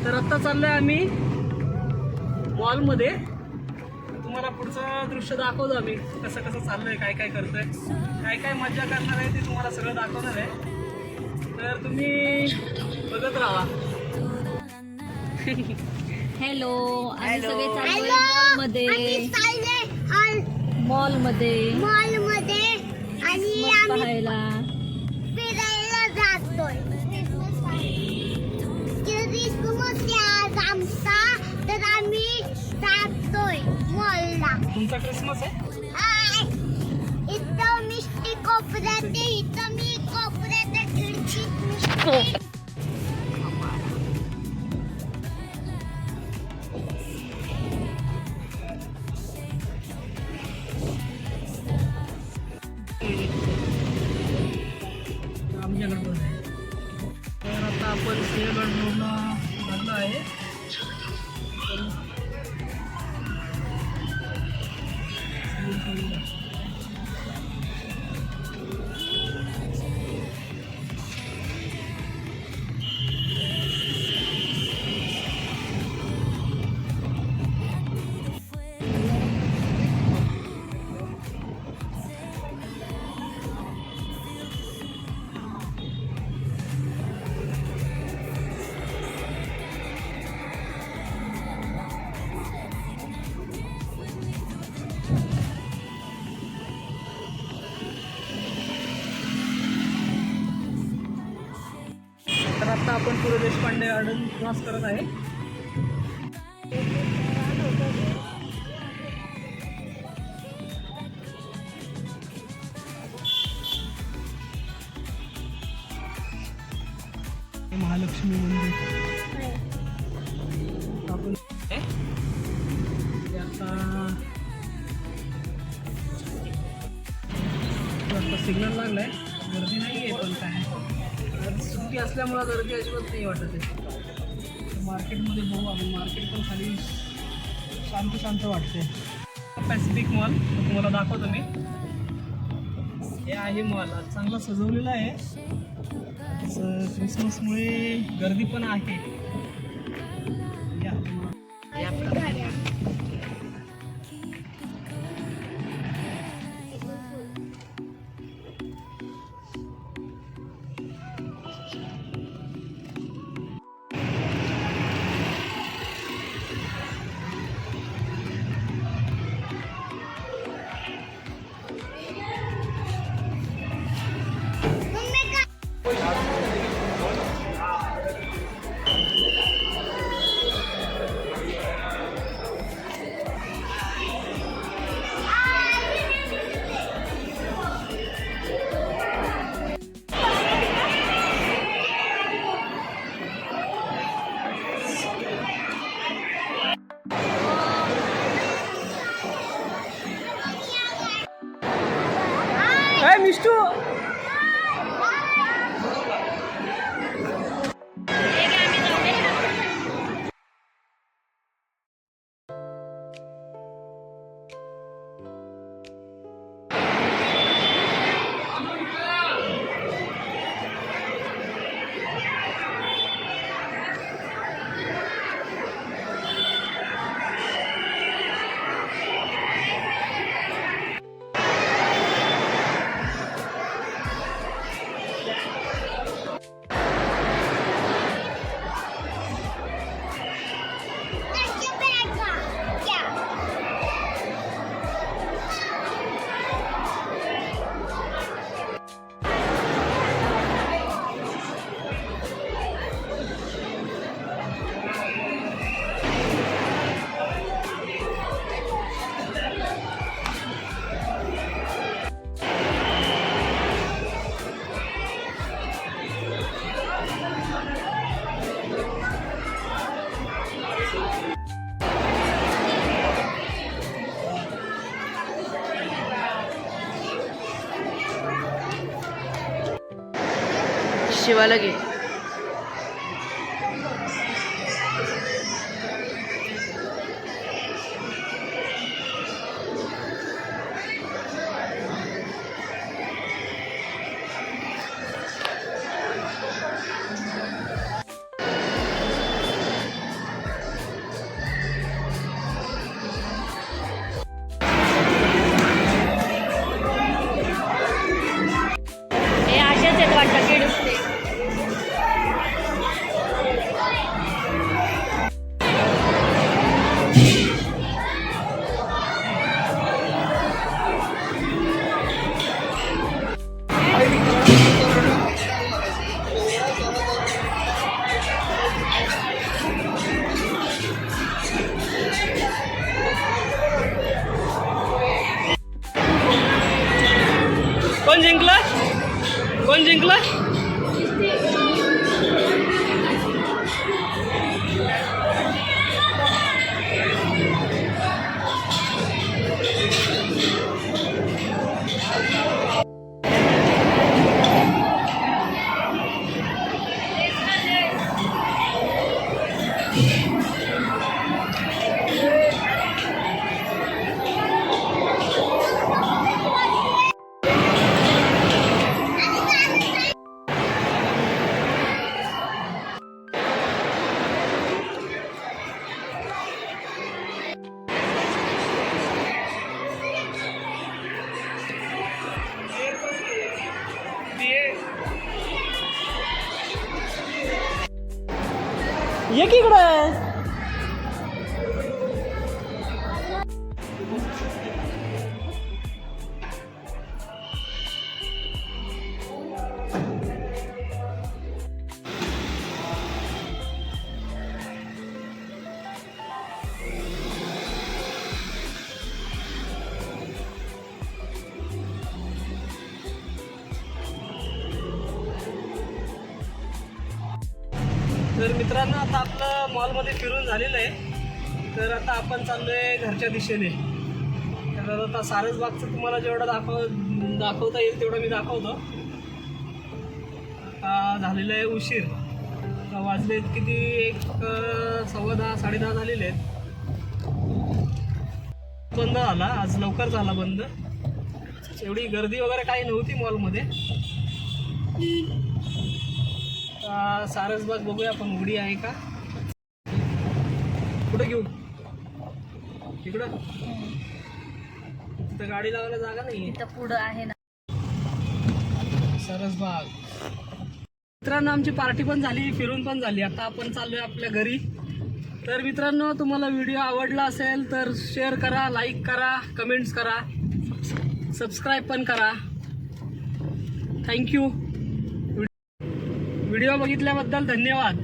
तर आता चाललोय आम्ही मॉलमध्ये. तुम्हाला पुढचं दृश्य दाखवतो आम्ही, कसं कसं चाललंय, काय काय करतोय, काय काय मजा करणार आहे ते तुम्हाला सगळं दाखवणार आहे. तर तुम्ही बघत राहा. हॅलो, आम्ही सगळे चाललोय मॉलमध्ये आणि पाहायला फिरायला जातोय. आमचा तर आम्ही जातोय मॉलला. तुमचा क्रिसमस आहे? इथं मिष्टी कोपऱ्यात आहे, इथं मी कोपऱ्यात आहे, खिडकीत मिष्टी. आमच्याकडे पण आहे. तर आता आपण सिंहगड रोडला लागलो आहे. तर आता आपण पुढे देशपांडे गार्डन क्रॉस करत आहे. महालक्ष्मी मंदिर आपण आता सिग्नल लागलाय. गर्दी नाही आहे, पण काय सुट्टी असल्यामुळं गर्दी अजिबात नाही वाटत आहे. मार्केटमध्ये बघू आपण. मार्केट पण खाली शांत वाटते. पॅसिफिक मॉल तुम्हाला दाखवतो मी. हे आहे मॉल, चांगला सजवलेला आहे. क्रिसमसमुळे गर्दी पण आहे. मिष्टू शिवाला घे. ये की इकडं. तर मित्रांनो आता आपलं मॉलमध्ये फिरून झालेलं आहे. तर आता आपण चाललो आहे घरच्या दिशेने. तर आता सारसबागचं तुम्हाला जेवढं दाखवता येईल तेवढं मी दाखवतो. आता झालेलं आहे उशीर. आता वाजलेत किती 10:15 10:30 झालेले आहेत. बंद झाला आज, लवकर झाला बंद. एवढी गर्दी वगैरे काही नव्हती मॉलमध्ये. सारसबाग बघूया आपण उघडी आहे का. कुठे घेऊ? तिकडं तिथं गाडी लावायला जागा नाही. इथं पुढं आहे ना सारसबाग. मित्रांनो आमची पार्टी पण झाली, फिरून पण झाली. आता आपण चाललोय आपल्या घरी. तर मित्रांनो तुम्हाला व्हिडिओ आवडला असेल तर शेअर करा, लाईक करा, कमेंट्स करा, सबस्क्राईब पण करा. थँक्यू. व्हिडिओ बघितल्याबद्दल धन्यवाद.